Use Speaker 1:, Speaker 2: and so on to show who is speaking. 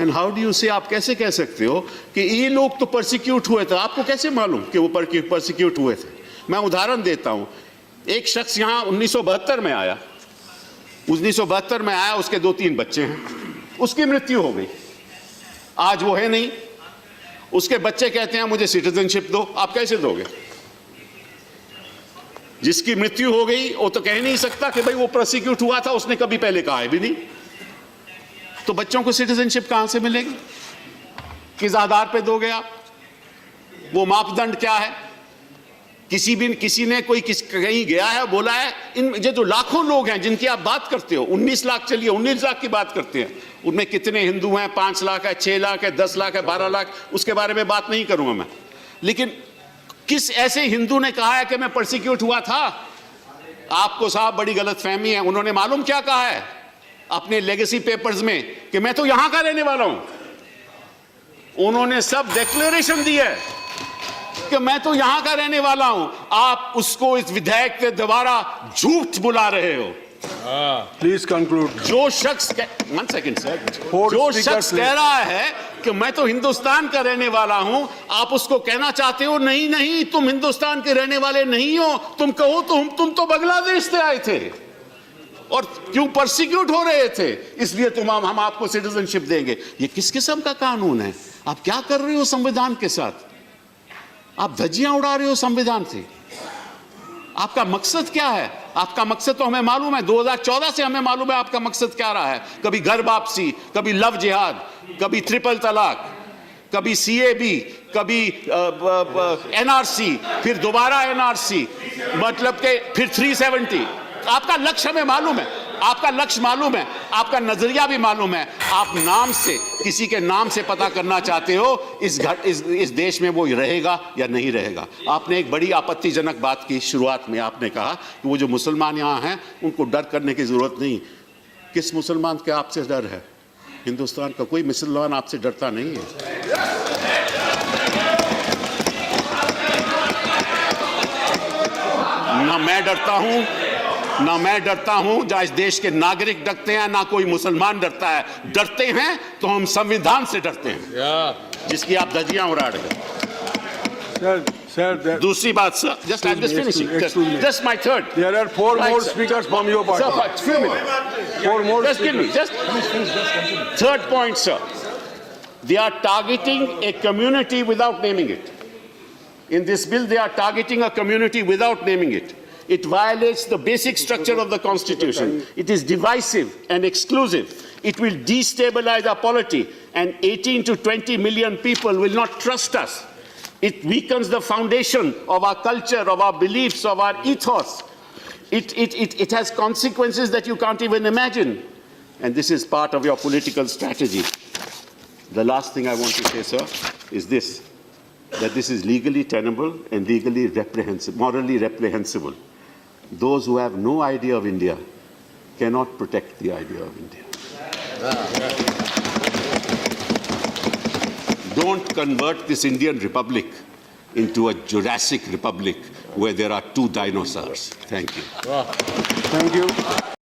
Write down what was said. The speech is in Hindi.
Speaker 1: एंड हाउ डू यू से, आप कैसे कह सकते हो कि ये लोग तो परसिक्यूट हुए थे? आपको कैसे मालूम कि वो परसिक्यूट हुए थे? मैं उदाहरण देता हूं। एक शख्स यहां 1972 में आया, 1972 में आया, उसके 2-3 बच्चे हैं, उसकी मृत्यु हो गई, आज वो है नहीं, उसके बच्चे कहते हैं मुझे सिटीजनशिप दो। आप कैसे दोगे? जिसकी मृत्यु हो गई वो तो कह नहीं सकता कि भाई वो प्रोसिक्यूट हुआ था, उसने कभी पहले कहा है भी नहीं। तो बच्चों को सिटीजनशिप कहां से मिलेगी? किस आधार पे दोगे आप? वो मापदंड क्या है? किसी ने कोई कहीं गया है, बोला है? इन ये जो लाखों लोग हैं जिनकी आप बात करते हो, 19 लाख, चलिए 19 लाख की बात करते हैं, उनमें कितने हिंदू हैं? 5 लाख है, 6 लाख है, 10 लाख है, 12 लाख, उसके बारे में बात नहीं करूंगा मैं। लेकिन किस ऐसे हिंदू ने कहा है कि मैं परसिक्यूट हुआ था? आपको साहब बड़ी गलतफहमी है। उन्होंने मालूम क्या कहा है अपने लेगेसी पेपर्स में? कि मैं तो यहां का रहने वाला हूं। उन्होंने सब डिक्लेरेशन दी है कि मैं तो यहां का रहने वाला हूं। आप उसको इस विधेयक के द्वारा झूठ बुला रहे हो।
Speaker 2: Please conclude.
Speaker 1: जो शख्स 1 सेकंड सर, जो शख्स कह रहा है कि मैं तो हिंदुस्तान का रहने वाला हूं, आप उसको कहना चाहते हो नहीं नहीं तुम हिंदुस्तान के रहने वाले नहीं हो। तुम कहो तो तुम तो बांग्लादेश से आए थे और क्यों परसिक्यूट हो रहे थे, इसलिए हम आपको सिटीजनशिप देंगे। ये किस किस्म का कानून है? आप क्या कर रहे हो संविधान के साथ? आप धज्जियां उड़ा रहे हो संविधान से। आपका मकसद क्या है? आपका मकसद तो हमें मालूम है, 2014 से हमें मालूम है आपका मकसद क्या रहा है। कभी घर वापसी, कभी लव जिहाद, कभी ट्रिपल तलाक, कभी सीएबी, कभी एनआरसी, फिर दोबारा एनआरसी, मतलब के फिर 370। आपका लक्ष्य हमें मालूम है, आपका लक्ष्य मालूम है, आपका नजरिया भी मालूम है। आप नाम से, किसी के नाम से पता करना चाहते हो इस देश में वो रहेगा या नहीं रहेगा। आपने एक बड़ी आपत्तिजनक बात की शुरुआत में। आपने कहा कि वो जो मुसलमान यहाँ हैं उनको डर करने की जरूरत नहीं। किस मुसलमान के आपसे डर है? हिंदुस्तान का कोई मुसलमान आपसे डरता नहीं है। ना मैं डरता हूं, ना मैं डरता हूं, जहां इस देश के नागरिक डरते हैं, ना कोई मुसलमान डरता है। डरते हैं तो हम संविधान से डरते हैं, जिसकी आप धज्जियां उड़ा रहे हैं। दूसरी बात sir, just I am just finishing, just my third.
Speaker 2: There are 4 more speakers from your party.
Speaker 1: Sir, few minutes.
Speaker 2: 4 more.
Speaker 1: Just give me, just third point, sir. They are targeting a community without naming it. In this bill, they are targeting a community without naming it. It violates the basic structure of the Constitution. It is divisive and exclusive. It will destabilize our polity, and 18 to 20 million people will not trust us. It weakens the foundation of our culture, of our beliefs, of our ethos. It has consequences that you can't even imagine. And this is part of your political strategy. The last thing I want to say, sir, is this, that this is legally tenable and legally reprehensible, morally reprehensible. Those who have no idea of India cannot protect the idea of India. Don't convert this Indian Republic into a Jurassic Republic where there are 2 dinosaurs. Thank you.
Speaker 2: Thank you.